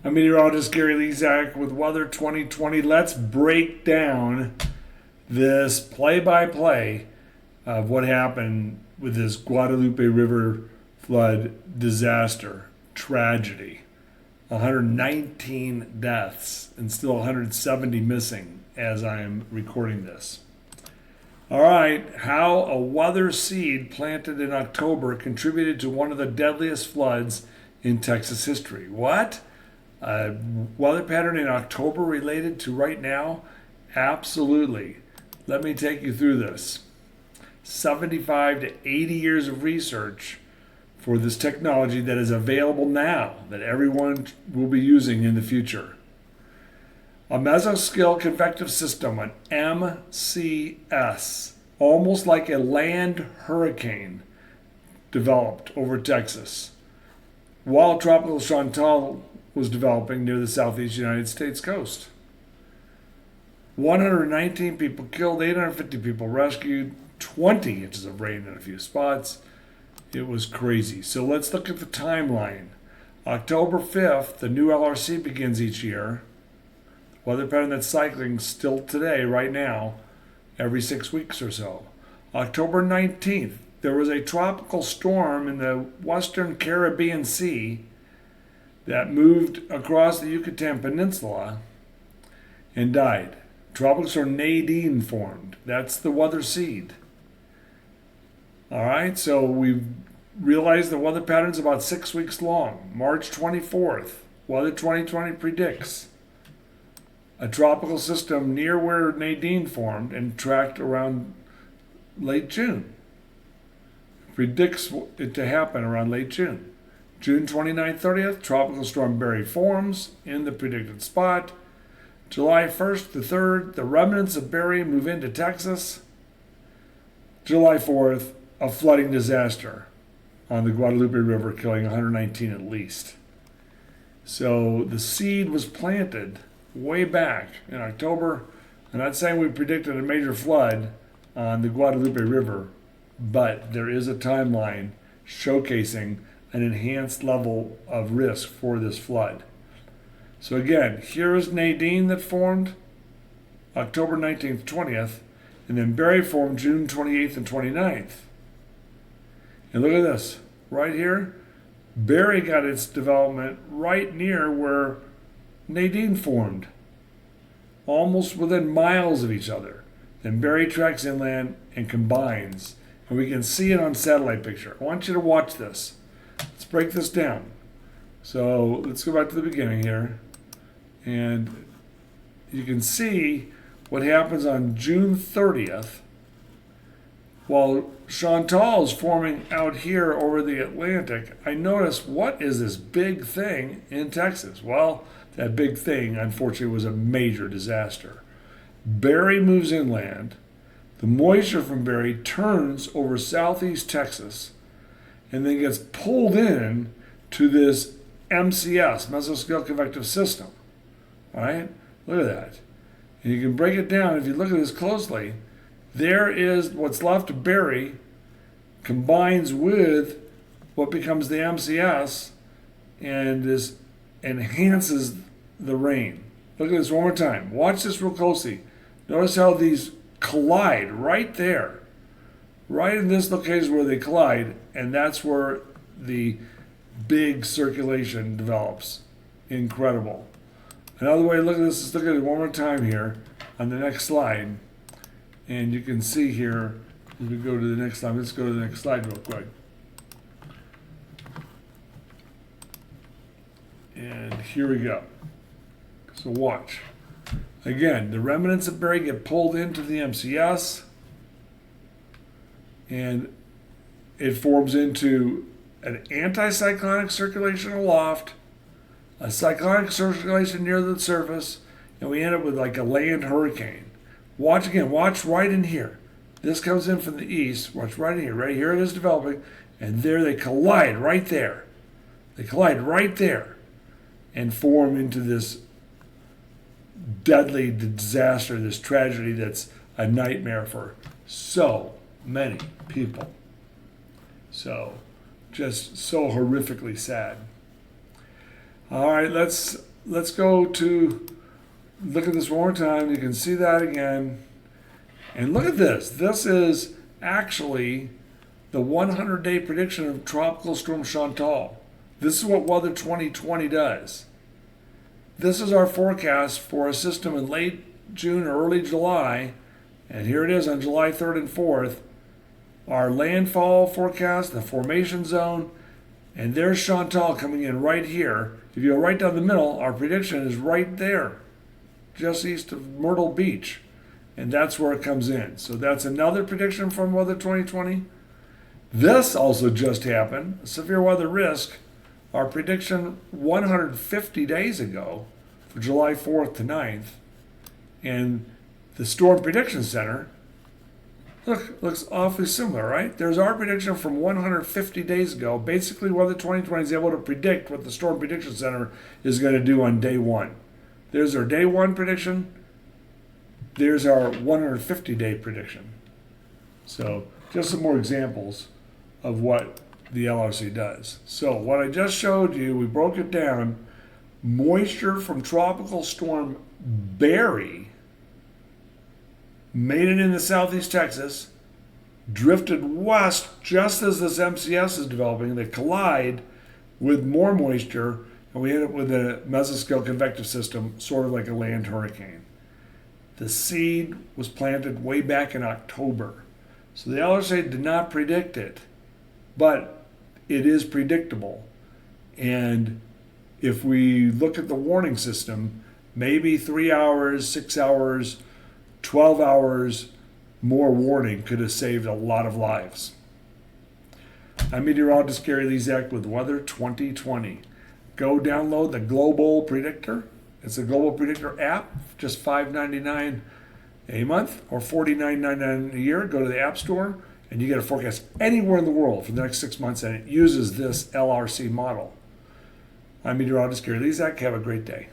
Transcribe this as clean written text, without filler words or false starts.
I'm meteorologist Gary Lezak with Weather 2020. Let's break down this play-by-play of what happened with this Guadalupe River flood disaster, tragedy. 119 deaths and still 170 missing as I am recording this. All right, how a weather seed planted in October contributed to one of the deadliest floods in Texas history. What? A weather pattern in October related to right now? Absolutely. Let me take you through this. 75 to 80 years of research for this technology that is available now, that everyone will be using in the future. A Mesoscale Convective System, an MCS, almost like a land hurricane, developed over Texas, while Tropical Chantal was developing near the southeast United States coast. 119 people killed, 850 people rescued, 20 inches of rain in a few spots. It was crazy. So let's look at the timeline. October 5th, the new LRC begins each year. Weather pattern that's cycling still today, right now, every 6 weeks or so. October 19th, there was a tropical storm in the western Caribbean Sea that moved across the Yucatan Peninsula and died. Tropical storm Nadine formed. That's the weather seed. All right, so we've realized the weather pattern's about 6 weeks long. March 24th, Weather 2020 predicts a tropical system near where Nadine formed and tracked around late June. Predicts it to happen around late June. June 29th, 30th, Tropical Storm Barry forms in the predicted spot. July 1st to 3rd, the remnants of Barry move into Texas. July 4th, a flooding disaster on the Guadalupe River, killing 119 at least. So the seed was planted way back in October. I'm not saying we predicted a major flood on the Guadalupe River, but there is a timeline showcasing an enhanced level of risk for this flood. So again, here is Nadine that formed October 19th, 20th, and then Barry formed June 28th and 29th. And look at this, right here, Barry got its development right near where Nadine formed, almost within miles of each other. Then Barry tracks inland and combines, and we can see it on satellite picture. I want you to watch this. Let's break this down. So let's go back to the beginning here. And you can see what happens on June 30th while Chantal is forming out here over the Atlantic. I noticed, what is this big thing in Texas? Well, that big thing, unfortunately, was a major disaster. Barry moves inland. The moisture from Barry turns over southeast Texas and then gets pulled in to this MCS, Mesoscale Convective System. All right? Look at that. And you can break it down. If you look at this closely, there is what's left of Barry combines with what becomes the MCS, and this enhances the rain. Look at this one more time. Watch this real closely. Notice how these collide right there. Right in this location where they collide, and that's where the big circulation develops. Incredible. Another way to look at this is look at it one more time here on the next slide. And you can see here, as we go to the next slide, let's go to the next slide real quick. And here we go. So watch. Again, the remnants of Barry get pulled into the MCS, and it forms into an anticyclonic circulation aloft, a cyclonic circulation near the surface, and we end up with like a land hurricane. Watch again, watch right in here. This comes in from the east, watch right in here. Right here it is developing, and there they collide right there. They collide right there and form into this deadly disaster, this tragedy that's a nightmare for so many people. So, just so horrifically sad. All right, let's let's go to look at this one more time. You can see that again. And look at this. This is actually the 100-day prediction of Tropical Storm Chantal. This is what Weather 2020 does. This is our forecast for a system in late June or early July. And here it is on July 3rd and 4th. Our landfall forecast, the formation zone, and there's Chantal coming in right here. If you go right down the middle, our prediction is right there, just east of Myrtle Beach. And that's where it comes in. So that's another prediction from Weather 2020. This also just happened, severe weather risk. Our prediction 150 days ago for July 4th to 9th. And the Storm Prediction Center, looks awfully similar, right? There's our prediction from 150 days ago. Basically, Weather 2020 is able to predict what the Storm Prediction Center is going to do on day one. There's our day one prediction. There's our 150-day prediction. So just some more examples of what the LRC does. So what I just showed you, we broke it down. Moisture from Tropical Storm Barry made it into southeast Texas, drifted west just as this MCS is developing. They collide with more moisture, and we end up with a Mesoscale Convective System, sort of like a land hurricane. The seed was planted way back in October. So the LRC did not predict it, but it is predictable. And if we look at the warning system, maybe 3 hours, 6 hours, 12 hours more warning could have saved a lot of lives. I'm meteorologist Gary Lezak with Weather 2020. Go download the Global Predictor. It's a Global Predictor app, just $5.99 a month or $49.99 a year. Go to the App Store and you get a forecast anywhere in the world for the next 6 months, and it uses this LRC model. I'm meteorologist Gary Lezak. Have a great day.